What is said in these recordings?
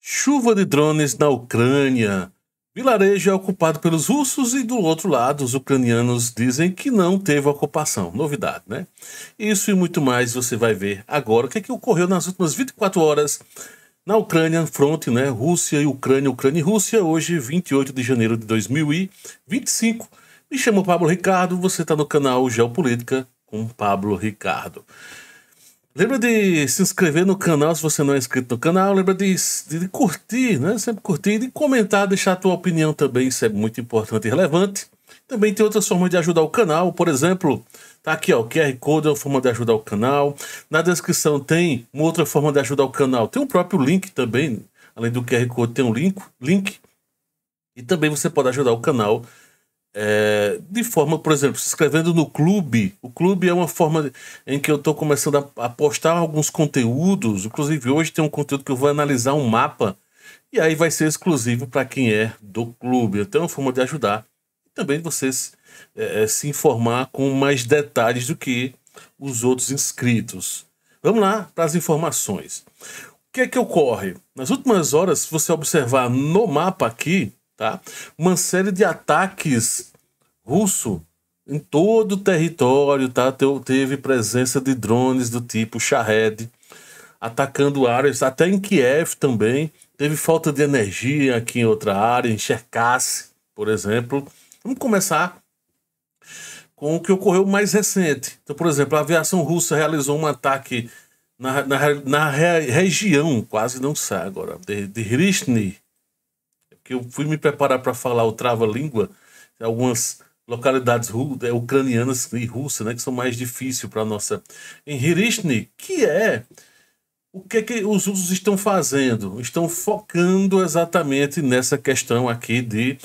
Chuva de drones na Ucrânia. Vilarejo é ocupado pelos russos e do outro lado os ucranianos dizem que não teve ocupação. Novidade, né? Isso e muito mais você vai ver agora. O que é que ocorreu nas últimas 24 horas na Ucrânia, fronte, né? Rússia e Ucrânia, Ucrânia e Rússia, hoje 28 de janeiro de 2025. Me chamo Pablo Ricardo, você está no canal Geopolítica com Pablo Ricardo. Lembra de se inscrever no canal se você não é inscrito no canal. Lembra de curtir, né? Sempre curtir, de comentar, deixar a tua opinião também. Isso é muito importante e relevante. Também tem outras formas de ajudar o canal. Por exemplo, tá aqui, ó, o QR Code é uma forma de ajudar o canal. Na descrição tem uma outra forma de ajudar o canal. Tem o próprio link também. Além do QR Code tem um link. E também você pode ajudar o canal de forma, por exemplo, se inscrevendo no clube. O clube é uma forma em que eu estou começando a postar alguns conteúdos. Inclusive hoje tem um conteúdo que eu vou analisar um mapa e aí vai ser exclusivo para quem é do clube. Então é uma forma de ajudar e também de vocês se informar com mais detalhes do que os outros inscritos. Vamos lá para as informações. O que é que ocorre? Nas últimas horas, se você observar no mapa aqui, tá? Uma série de ataques russo em todo o território, tá? Teve presença de drones do tipo Shahed atacando áreas, até em Kiev também. Teve falta de energia aqui em outra área, em Cherkasy, por exemplo. Vamos começar com o que ocorreu mais recente. Então, por exemplo, a aviação russa realizou um ataque na região, quase não sai agora, de Hrishny, que eu fui me preparar para falar o trava-língua, algumas localidades ucranianas e russas, né, que são mais difíceis para a nossa. Em Hrishny, que é o que os russos estão fazendo? Estão focando exatamente nessa questão aqui de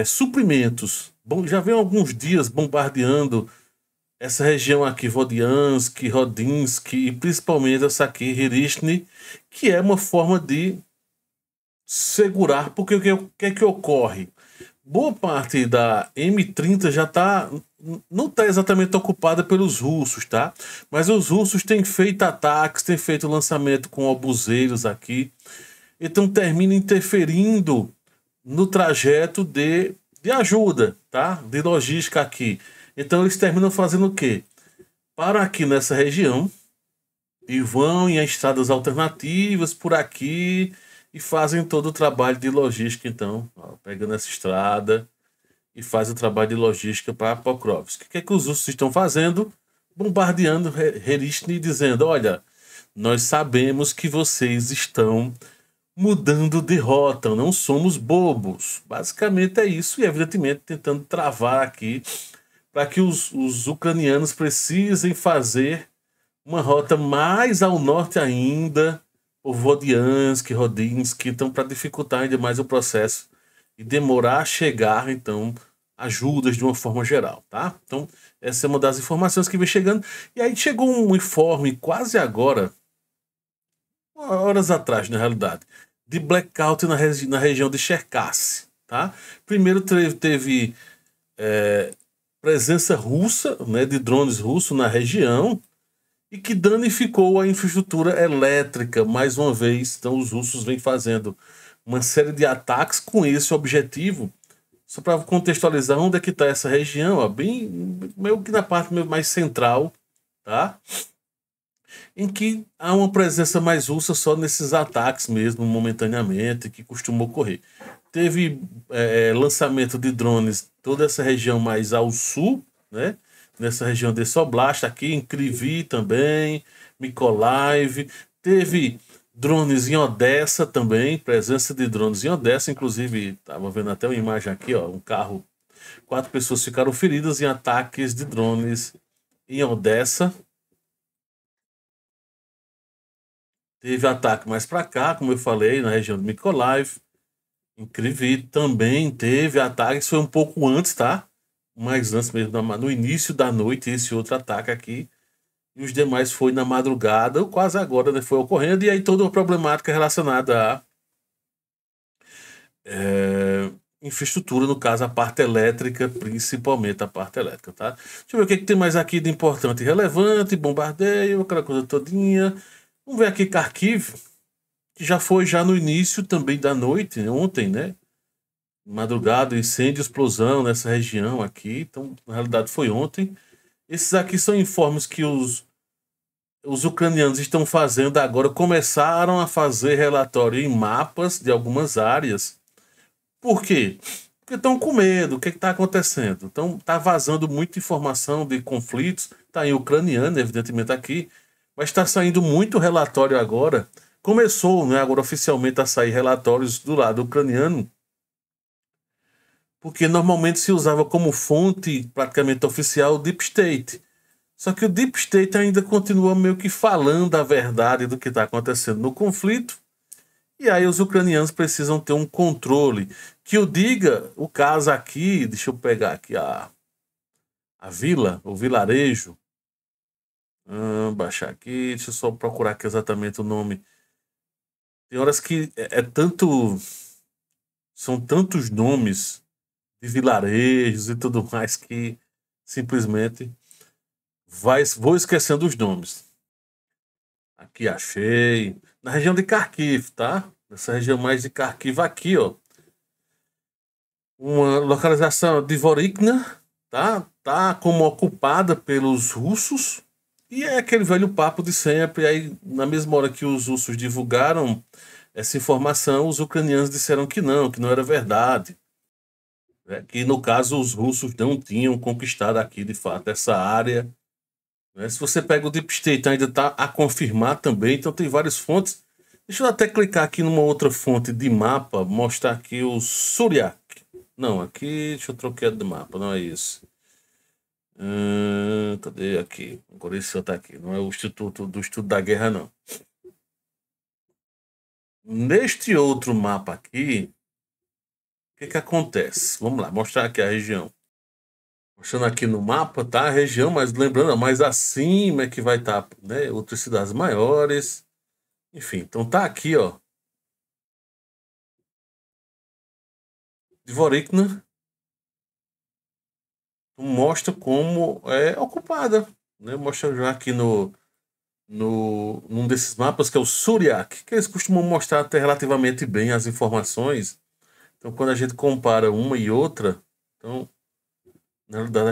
suprimentos. Bom, já vem alguns dias bombardeando essa região aqui, Vodiansk, Rodinsky, e principalmente essa aqui, Hrishny, que é uma forma de segurar, porque o que é que ocorre? Boa parte da M30 já não está exatamente ocupada pelos russos, tá? Mas os russos têm feito ataques, têm feito lançamento com obuseiros aqui, então termina interferindo no trajeto de ajuda, tá? De logística aqui. Então eles terminam fazendo o quê? Param aqui nessa região e vão em estradas alternativas por aqui e fazem todo o trabalho de logística, então, ó, pegando essa estrada e faz o trabalho de logística para Pokrovsk. O que é que os russos estão fazendo? Bombardeando Hrishny, dizendo, olha, nós sabemos que vocês estão mudando de rota, não somos bobos. Basicamente é isso, e evidentemente tentando travar aqui para que os ucranianos precisem fazer uma rota mais ao norte ainda, o Vodiansk, Rodinsky, então para dificultar ainda mais o processo e demorar a chegar, então, ajudas de uma forma geral, tá? Então, essa é uma das informações que vem chegando. E aí chegou um informe quase agora, horas atrás, na realidade, de blackout na região de Cherkasy, tá? Primeiro teve presença russa, né, de drones russos na região, e que danificou a infraestrutura elétrica. Mais uma vez, então os russos vêm fazendo uma série de ataques com esse objetivo. Só para contextualizar onde é que está essa região, ó, bem meio que na parte mais central, tá? Em que há uma presença mais russa só nesses ataques mesmo, momentaneamente, que costuma ocorrer. Teve lançamento de drones toda essa região mais ao sul, né? Nessa região de Soblast, aqui em Kryvyi também, Mykolaiv. Teve drones em Odessa também, presença de drones em Odessa, inclusive, estava vendo até uma imagem aqui, ó, um carro, 4 pessoas ficaram feridas em ataques de drones em Odessa. Teve ataque mais para cá, como eu falei, na região de Mykolaiv. Em Kryvyi também teve ataque, isso foi um pouco antes, tá? Mais antes mesmo, no início da noite, esse outro ataque aqui. E os demais foi na madrugada, ou quase agora, né, foi ocorrendo. E aí toda uma problemática relacionada à infraestrutura, no caso a parte elétrica, principalmente a parte elétrica, tá? Deixa eu ver o que tem mais aqui de importante e relevante. Bombardeio, aquela coisa todinha. Vamos ver aqui Kharkiv. que já foi já no início também da noite, ontem, né? Madrugada, incêndio, explosão nessa região aqui. Então, na realidade, foi ontem. Esses aqui são informes que os ucranianos estão fazendo agora, começaram a fazer relatório em mapas de algumas áreas. Por quê? Porque estão com medo. O que está acontecendo? Então, está vazando muita informação de conflitos. Está em ucraniano, evidentemente, aqui. Mas está saindo muito relatório agora. Começou, né, agora oficialmente a sair relatórios do lado ucraniano, porque normalmente se usava como fonte praticamente oficial o Deep State. Só que o Deep State ainda continua meio que falando a verdade do que está acontecendo no conflito. E aí os ucranianos precisam ter um controle. Que eu diga, o caso aqui, deixa eu pegar aqui a vila, o vilarejo. Baixar aqui, deixa eu só procurar aqui exatamente o nome. Tem horas que são tantos nomes de vilarejos e tudo mais que simplesmente vou esquecendo os nomes. Aqui achei. Na região de Kharkiv, tá? Nessa região mais de Kharkiv aqui, ó. Uma localização de Vorikna, tá? Tá como ocupada pelos russos. E é aquele velho papo de sempre. Aí, na mesma hora que os russos divulgaram essa informação, os ucranianos disseram que não era verdade. Que no caso os russos não tinham conquistado aqui, de fato, essa área. Se você pega o Deep State, ainda está a confirmar também, então tem várias fontes. Deixa eu até clicar aqui numa outra fonte de mapa, mostrar aqui o Suriak. Não, aqui, deixa eu trocar de mapa, não é isso. Cadê aqui? Agora esse está aqui, não é o Instituto do Estudo da Guerra, não. Neste outro mapa aqui, o que acontece? Vamos lá, mostrar aqui a região. Mostrando aqui no mapa, tá? A região, mas lembrando, mais acima é que vai estar, né? Outras cidades maiores. Enfim, então tá aqui, ó. Dvorikna mostra como é ocupada, né? Mostra já aqui num desses mapas, que é o Suriak, que eles costumam mostrar até relativamente bem as informações. Então, quando a gente compara uma e outra, então, na verdade,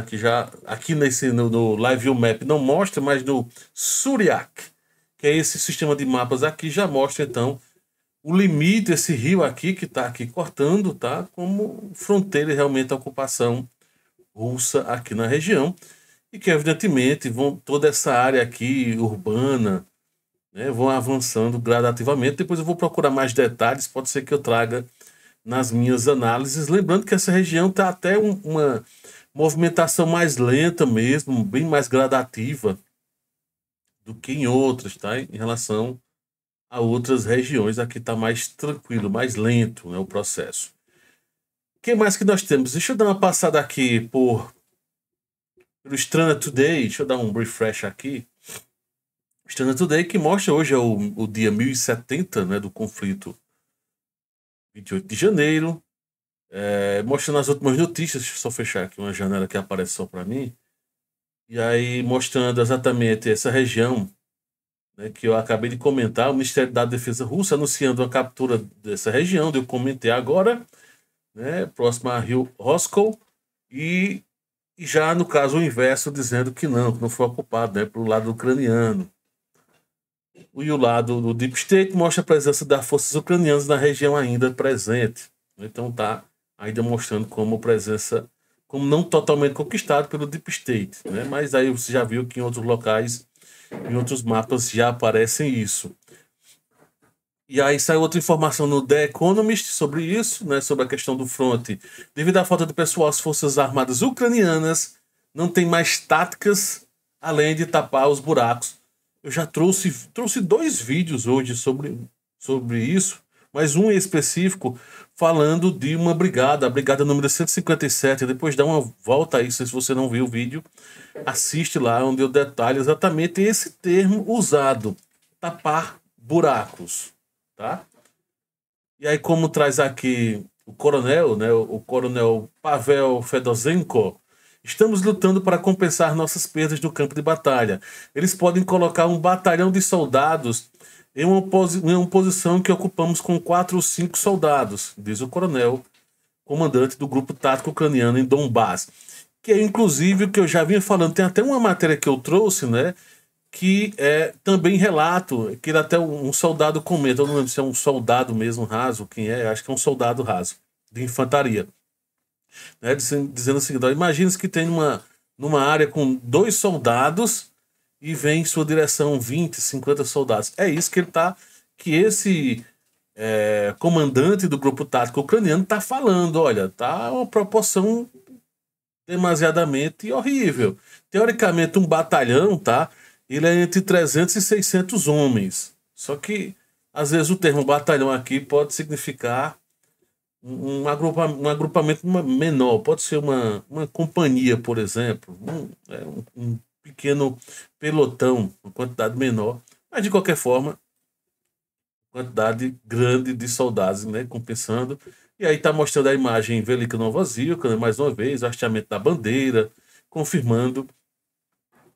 aqui no Live View Map não mostra, mas no Suriak, que é esse sistema de mapas aqui, já mostra, então, o limite, esse rio aqui, que está aqui cortando, tá? Como fronteira realmente a ocupação russa aqui na região, e que, evidentemente, toda essa área aqui urbana, né, vão avançando gradativamente. Depois eu vou procurar mais detalhes, pode ser que eu traga nas minhas análises, lembrando que essa região está até uma movimentação mais lenta mesmo, bem mais gradativa do que em outras, tá? Em relação a outras regiões, aqui está mais tranquilo, mais lento, né, o processo. O que mais que nós temos? Deixa eu dar uma passada aqui pelo Strana Today, deixa eu dar um refresh aqui. Strana Today, que mostra hoje o dia 1070, né, do conflito, 28 de janeiro, mostrando as últimas notícias. Deixa eu só fechar aqui uma janela que aparece só para mim. E aí mostrando exatamente essa região, né, que eu acabei de comentar, o Ministério da Defesa russo anunciando a captura dessa região, eu comentei agora, né, próxima a Rio Roscoe, e já no caso o inverso, dizendo que não foi ocupado, né, pelo lado ucraniano. E o lado do Deep State mostra a presença das forças ucranianas na região ainda presente. Então está ainda mostrando como presença, como não totalmente conquistado pelo Deep State, né? Mas aí você já viu que em outros locais, em outros mapas já aparecem isso. E aí saiu outra informação no The Economist sobre isso, né? Sobre a questão do fronte. Devido à falta de pessoal, as forças armadas ucranianas não têm mais táticas além de tapar os buracos. Eu já trouxe 2 vídeos hoje sobre isso, mas um em específico falando de uma brigada, a brigada número 157. Depois dá uma volta aí, se você não viu o vídeo, assiste lá, onde eu detalho exatamente esse termo usado, tapar buracos, tá? E aí, como traz aqui o coronel, né, o coronel Pavel Fedosenko, estamos lutando para compensar nossas perdas no campo de batalha. Eles podem colocar um batalhão de soldados em uma posição que ocupamos com 4 ou 5 soldados, diz o coronel, comandante do grupo tático ucraniano em Donbass. Que é inclusive o que eu já vinha falando, tem até uma matéria que eu trouxe, né? Que é também relato, que até um soldado comenta, eu não lembro se é um soldado mesmo raso, quem é, acho que é um soldado raso, de infantaria, né, dizendo o seguinte: imagina que tem numa área com 2 soldados e vem em sua direção 20, 50 soldados. É isso que ele tá, que esse comandante do grupo tático ucraniano está falando. Olha, tá uma proporção demasiadamente horrível. Teoricamente, um batalhão, tá? Ele é entre 300 e 600 homens. Só que, às vezes, o termo batalhão aqui pode significar um agrupamento menor. Pode ser uma companhia, por exemplo. Um pequeno pelotão, uma quantidade menor. Mas, de qualquer forma, quantidade grande de soldados, né? Compensando. E aí está mostrando a imagem em Velika Novosílka, né, mais uma vez, o hasteamento da bandeira, confirmando,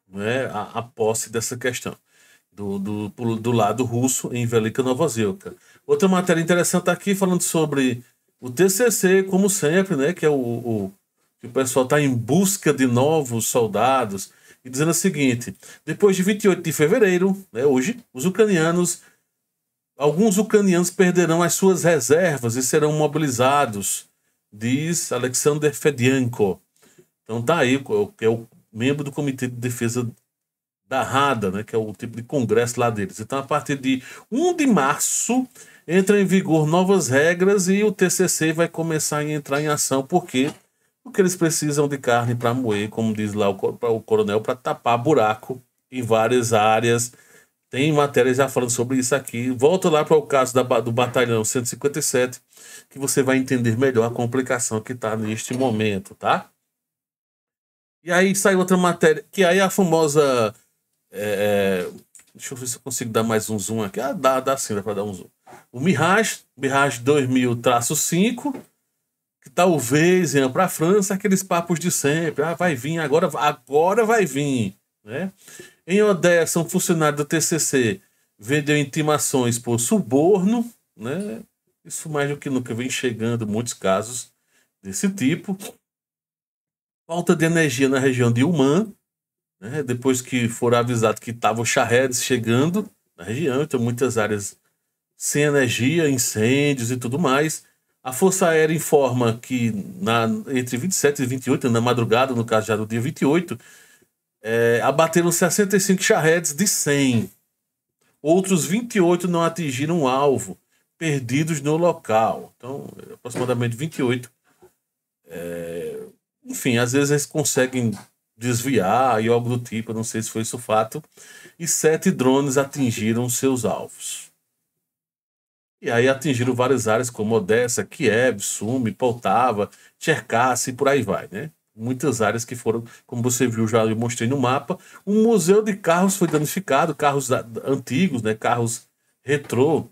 né, a posse dessa questão do lado russo em Velika Novosílka. Outra matéria interessante aqui falando sobre o TCC, como sempre, né, que é que o pessoal está em busca de novos soldados, e dizendo o seguinte: depois de 28 de fevereiro, né, hoje, alguns ucranianos perderão as suas reservas e serão mobilizados, diz Alexander Fedienko. Então tá aí, que é o membro do Comitê de Defesa da Rada, né, que é o tipo de congresso lá deles. Então, a partir de 1 de março, entram em vigor novas regras e o TCC vai começar a entrar em ação. Por quê? Porque eles precisam de carne para moer, como diz lá o coronel, para tapar buraco em várias áreas. Tem matéria já falando sobre isso aqui. Volta lá para o caso do batalhão 157, que você vai entender melhor a complicação que está neste momento, tá? E aí sai outra matéria, que aí é a famosa... deixa eu ver se eu consigo dar mais um zoom aqui. Dá sim, dá para dar um zoom. O Mirage 2000-5, que talvez venha para a França, aqueles papos de sempre. Vai vir, agora vai vir, né? Em Odessa, um funcionário do TCC vendeu intimações por suborno, né? Isso mais do que nunca vem chegando muitos casos desse tipo. Falta de energia na região de Uman, né? Depois que foram avisados que estavam charredes chegando na região, então muitas áreas sem energia, incêndios e tudo mais. A Força Aérea informa que entre 27 e 28, na madrugada, no caso já do dia 28, abateram 65 charredes de 100. Outros 28 não atingiram o alvo, perdidos no local. Então, aproximadamente 28. Enfim, às vezes eles conseguem desviar e algo do tipo, não sei se foi isso o fato. E 7 drones atingiram seus alvos. E aí atingiram várias áreas como Odessa, Kiev, Sumi, Poltava, Cherkassy e por aí vai, né? Muitas áreas que foram, como você viu, já eu mostrei no mapa. Um museu de carros foi danificado, carros antigos, né? Carros retrô,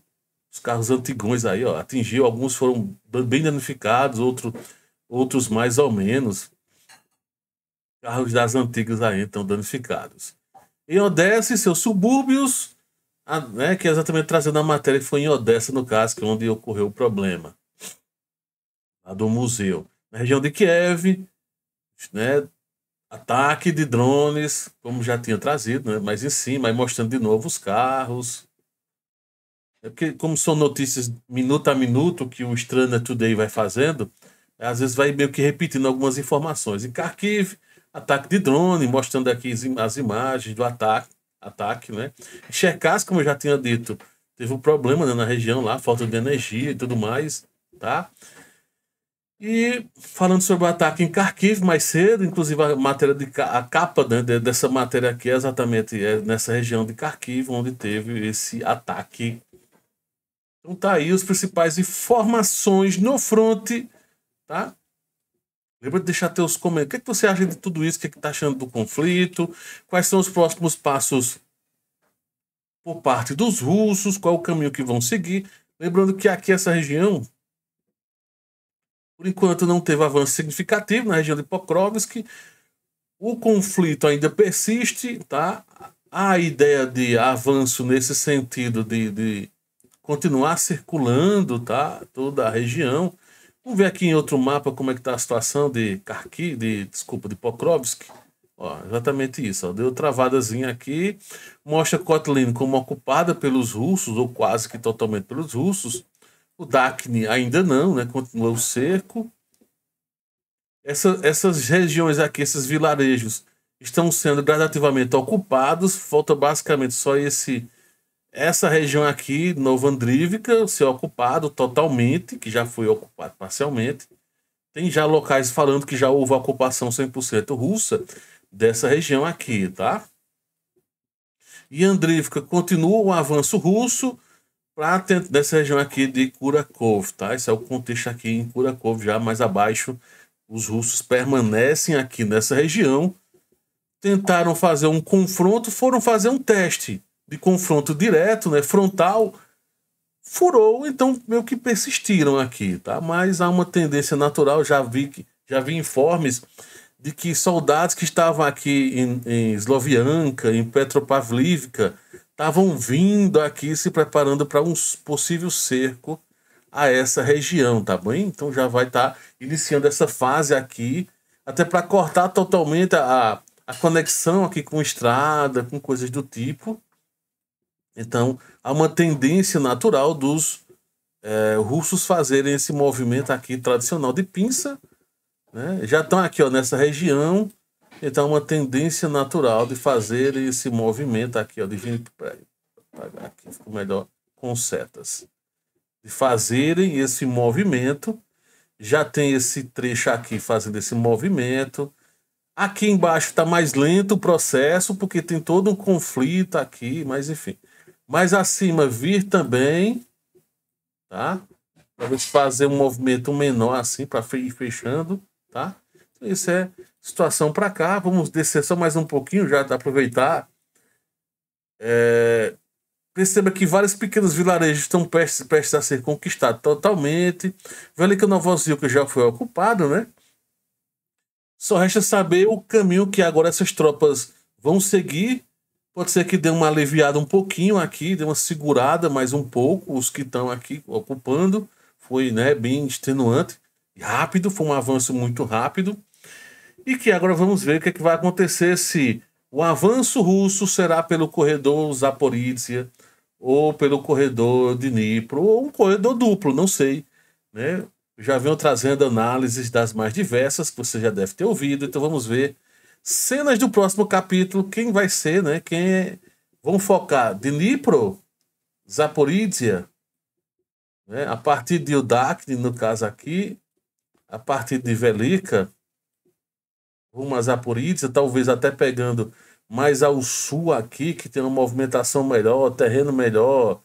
os carros antigões aí, ó, atingiu, alguns foram bem danificados, outros mais ou menos. Carros das antigas aí estão danificados. Em Odessa e seus subúrbios, né, que é exatamente trazendo a matéria que foi em Odessa, no caso, que é onde ocorreu o problema. Lá do museu. Na região de Kiev, né, ataque de drones, como já tinha trazido, né, mas em cima, aí mostrando de novo os carros. É porque, como são notícias minuto a minuto que o Strana Today vai fazendo, às vezes vai meio que repetindo algumas informações. Em Kharkiv, ataque de drone, mostrando aqui as imagens do ataque, né? Em Cherkassy, como eu já tinha dito, teve um problema, né, na região lá, falta de energia e tudo mais, tá? E falando sobre o ataque em Kharkiv mais cedo, inclusive a capa, né, dessa matéria aqui é exatamente nessa região de Kharkiv, onde teve esse ataque. Então tá aí as principais informações no fronte, tá? Lembra de deixar teus comentários. O que, é que você acha de tudo isso? O que, é que tá achando do conflito? Quais são os próximos passos por parte dos russos? Qual é o caminho que vão seguir? Lembrando que aqui essa região, por enquanto, não teve avanço significativo na região de Pokrovsk. O conflito ainda persiste, tá? há ideia de avanço nesse sentido de continuar circulando, tá? Toda a região. Vamos ver aqui em outro mapa como é que está a situação de Kharkiv, de Pokrovsk. Ó, exatamente isso. Ó. Deu travadazinha aqui. Mostra Kotlin como ocupada pelos russos, ou quase que totalmente pelos russos. O Dakhne ainda não, né? Continua o cerco. Essas regiões aqui, esses vilarejos, estão sendo gradativamente ocupados. Falta basicamente só essa região aqui, Novandrivka, ser ocupado totalmente, que já foi ocupado parcialmente. Tem já locais falando que já houve ocupação 100% russa dessa região aqui, tá? E Andrivka continua o avanço russo para dessa região aqui de Kurakov, tá? Esse é o contexto aqui em Kurakov, já mais abaixo. Os russos permanecem aqui nessa região. Tentaram fazer um confronto, foram fazer um teste de confronto direto, né, frontal, furou, então meio que persistiram aqui, tá? Mas há uma tendência natural, já vi informes de que soldados que estavam aqui em Slovianka, em Petropavlivka, estavam vindo aqui se preparando para um possível cerco a essa região, tá bem? Então já vai estar iniciando essa fase aqui, até para cortar totalmente a conexão aqui com estrada, com coisas do tipo. Então, há uma tendência natural dos russos fazerem esse movimento aqui tradicional de pinça, né? Já estão aqui, ó, nessa região, então uma tendência natural de fazerem esse movimento aqui, ó, de vir para aqui, ficou melhor com setas, de fazerem esse movimento. Já tem esse trecho aqui fazendo esse movimento. Aqui embaixo está mais lento o processo, porque tem todo um conflito aqui, mas enfim. Mais acima vir também, tá? Para fazer um movimento menor assim, para ir fechando, tá? Então, isso é situação para cá. Vamos descer só mais um pouquinho, já aproveitar. Perceba que vários pequenos vilarejos estão prestes a ser conquistados totalmente. Velika Novossilka já foi ocupado, né? Só resta saber o caminho que agora essas tropas vão seguir. Pode ser que dê uma aliviada um pouquinho aqui, dê uma segurada mais um pouco, os que estão aqui ocupando. Foi, né, bem extenuante e rápido, foi um avanço muito rápido. E que agora vamos ver o que, é que vai acontecer se o avanço russo será pelo corredor Zaporizhia ou pelo corredor Dnipro, ou um corredor duplo, não sei, né? Já venho trazendo análises das mais diversas, que você já deve ter ouvido, então vamos ver cenas do próximo capítulo, quem vai ser, né? Vamos focar Dnipro, Zaporizhia, né? A partir de Dakhne, no caso aqui, a partir de Velika, rumo a Zaporizhia, talvez até pegando mais ao sul aqui, que tem uma movimentação melhor, terreno melhor,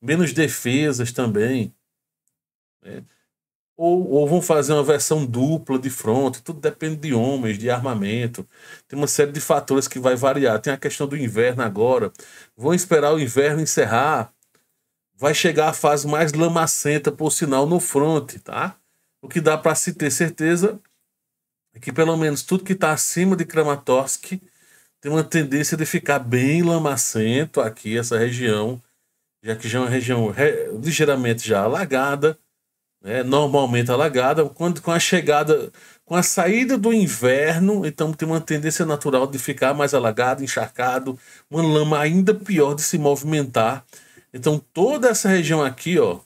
menos defesas também, né? Ou vão fazer uma versão dupla de fronte, tudo depende de homens, de armamento. Tem uma série de fatores que vai variar. Tem a questão do inverno agora. Vão esperar o inverno encerrar. Vai chegar a fase mais lamacenta, por sinal, no fronte, tá? O que dá para se ter certeza é que pelo menos tudo que está acima de Kramatorsk tem uma tendência de ficar bem lamacento aqui, essa região, já que já é uma região ligeiramente já alagada, né, normalmente alagada, com a saída do inverno, então tem uma tendência natural de ficar mais alagado, encharcado, uma lama ainda pior de se movimentar. Então toda essa região aqui, ó,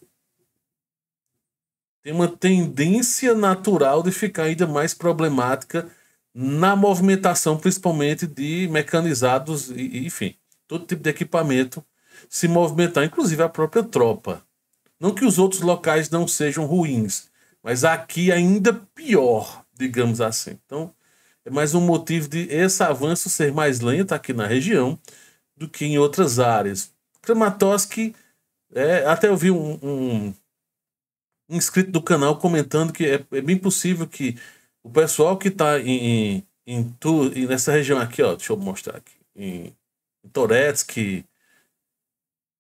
tem uma tendência natural de ficar ainda mais problemática na movimentação, principalmente de mecanizados e enfim, todo tipo de equipamento se movimentar, inclusive a própria tropa. Não que os outros locais não sejam ruins, mas aqui ainda pior, digamos assim. Então, é mais um motivo de esse avanço ser mais lento aqui na região do que em outras áreas. Kramatorsk, até eu vi um inscrito do canal comentando que é bem possível que o pessoal que está nessa região aqui, ó, deixa eu mostrar aqui, em Toretsky,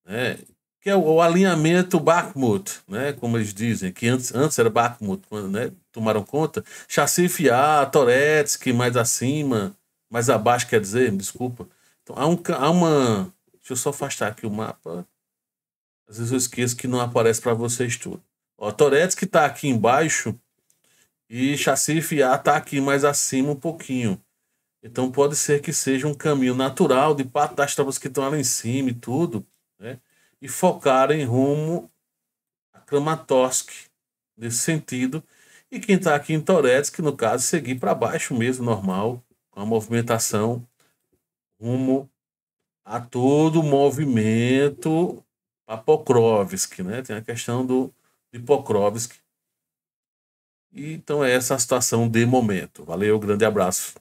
né, que é o alinhamento Bakhmut, né, como eles dizem, que antes era Bakhmut, quando, né, tomaram conta, Chassif A, Toretsky, mais acima, mais abaixo, quer dizer, desculpa, Então, há uma. Deixa eu só afastar aqui o mapa. Às vezes eu esqueço que não aparece para vocês tudo. Ó, Toretsky está aqui embaixo e Chassif A está aqui mais acima um pouquinho. Então pode ser que seja um caminho natural de parte das tropas que estão lá em cima e tudo, né? E focarem rumo a Kramatorsk, nesse sentido. E quem está aqui em Toretsky, no caso, seguir para baixo mesmo, normal, com a movimentação rumo a todo o movimento a Pokrovsk, né? Tem a questão de Pokrovsk. E, então é essa a situação de momento. Valeu, grande abraço.